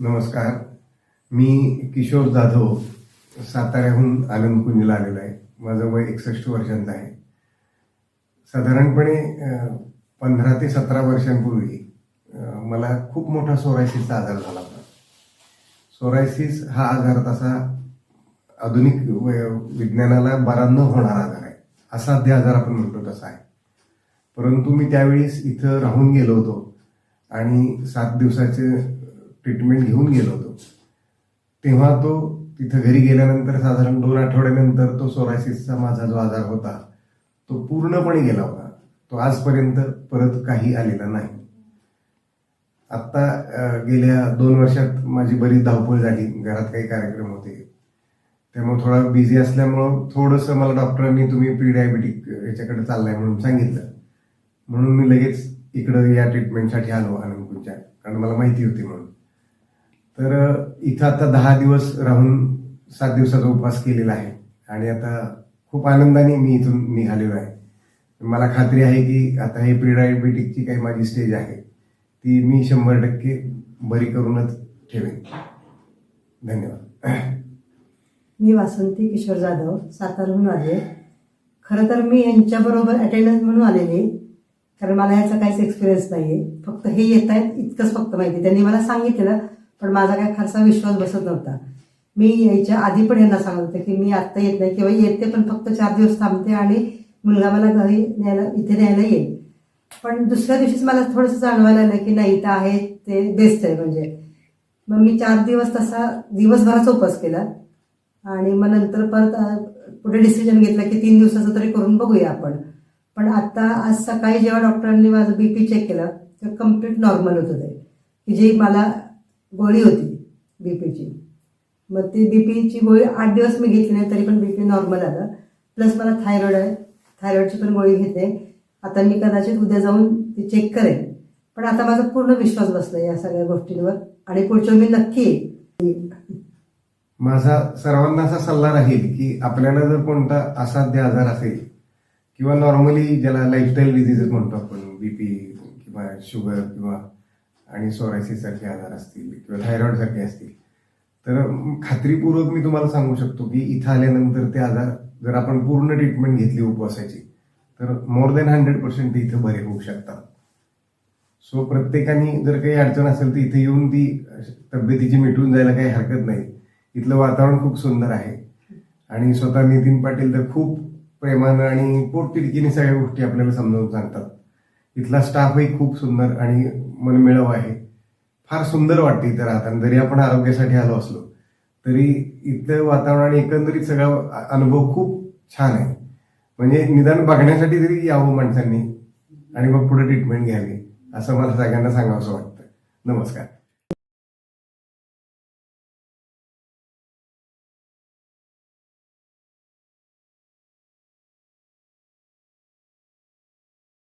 नमस्कार. मी किशोर जाधव साताऱ्याहून आनंदकुंजला आलेलो आहे. माझं वय 61 वर्षांचं आहे. साधारणपणे 15 ते 17 वर्षांपूर्वी मला खूप मोठा सोरायसिसचा आजार झाला होता. सोरायसिस हा आजार तसा आधुनिक विज्ञानाला बरा न होणारा आजार आहे. असाध्य आजार आपण म्हणतो तसा आहे. परंतु मी त्यावेळेस इथं राहून गेलो होतो आणि 7 दिवसाचे ट्रीटमेंट घेऊन गेलो होतो. तेव्हा तो तिथं घरी गेल्यानंतर साधारण 2 आठवड्यानंतर तो सोरायसिसचा माझा जो आजार होता तो पूर्णपणे गेला होता. तो आजपर्यंत परत काही आलेला नाही. आत्ता गेल्या 2 वर्षात माझी बरीच धावपळ झाली. घरात काही कार्यक्रम होते, त्यामुळे थोडा बिझी असल्यामुळं थोडंसं मला डॉक्टरांनी तुम्ही प्री डायबिटिक याच्याकडे चाललाय म्हणून सांगितलं. म्हणून मी लगेच इकडं या ट्रीटमेंटसाठी आलो आनंदकुंजच्या, कारण मला माहिती होती म्हणून. तर इथं आता 10 दिवस राहून 7 दिवसाचा उपवास केलेला आहे आणि आता खूप आनंदाने मी इथून निघालेलो आहे. मला खात्री आहे की आता हे प्री डायबिटिकची काही माझी स्टेज आहे ती मी 100% बरी करूनच ठेवेन. धन्यवाद. मी वासंती किशोर जाधव सातारहून आले. खरं तर मी यांच्याबरोबर अटेंडन्स म्हणून आलेली, कारण मला ह्याचा काहीच एक्सपिरियन्स नाही आहे. फक्त हे येत आहेत इतकंच फक्त माहिती. त्यांनी मला सांगितलेलं, पण माझा काही फारसा विश्वास बसत नव्हता. मी यायच्या आधी पण यांना सांगत होते की मी आत्ता येत नाही किंवा येते पण फक्त 4 दिवस थांबते आणि मुलगा मला घरी इथे न्यायला येईल. पण दुसऱ्या दिवशीच मला थोडंसं जाणवायला लागलं की नाही, इथं आहे ते बेस्ट आहे. म्हणजे मग मी 4 दिवस तसा दिवसभराचा उपवास केला आणि मग नंतर परत पुढे डिसिजन घेतलं की 3 दिवसाचं तरी करून बघूया आपण. पण आता आज सकाळी जेव्हा डॉक्टरांनी माझं BP चेक केलं तर कम्प्लीट नॉर्मल होतं ते, की जी मला गोळी होती BPची. मग ती BPची गोळी 8 दिवस मी घेतली नाही तरी पण BP नॉर्मल आलं. प्लस मला थायरॉइड आहे, थायरॉइडची पण गोळी घेते. आता मी कदाचित उद्या जाऊन ती चेक करेन. पण आता माझा पूर्ण विश्वास बसला या सगळ्या गोष्टींवर आणि पुढच्या मी नक्की येईन. माझा सर्वांना असा सल्ला राहील की आपल्याला जर कोणता असाध्य आजार असेल किंवा नॉर्मली ज्याला लाईफस्टाईल डिझिजेस म्हणतो आपण, BP किंवा शुगर किंवा आणि सोरायसिस सारखे आजार असतील किंवा थायरॉइड सारखे असतील, तर खात्रीपूर्वक मी तुम्हाला सांगू शकतो की इथं आल्यानंतर ते आजार जर आपण पूर्ण ट्रीटमेंट घेतली उपवासाची तर मोर दॅन 100% इथं बरे होऊ शकतात. सो प्रत्येकाने जर काही अडचण असेल तर इथे येऊन ती तब्येतीची मिटून जायला काही हरकत नाही. इथलं वातावरण खूप सुंदर आहे आणि स्वतः नितीन पाटील तर खूप प्रेमानं आणि पोटतिडकीने सगळ्या गोष्टी आपल्याला समजावून सांगतात. इथला स्टाफही खूप सुंदर आणि मनमिळाऊ आहे. फार सुंदर वाटते इथं राहताना. जरी आपण आरोग्यासाठी आलो असलो तरी इथलं वातावरण आणि एकंदरीत सगळा अनुभव खूप छान आहे. म्हणजे निदान बघण्यासाठी तरी यावं माणसांनी आणि मग पुढे ट्रीटमेंट घ्यावी असं मला सगळ्यांना सांगावंसं वाटतं. नमस्कार.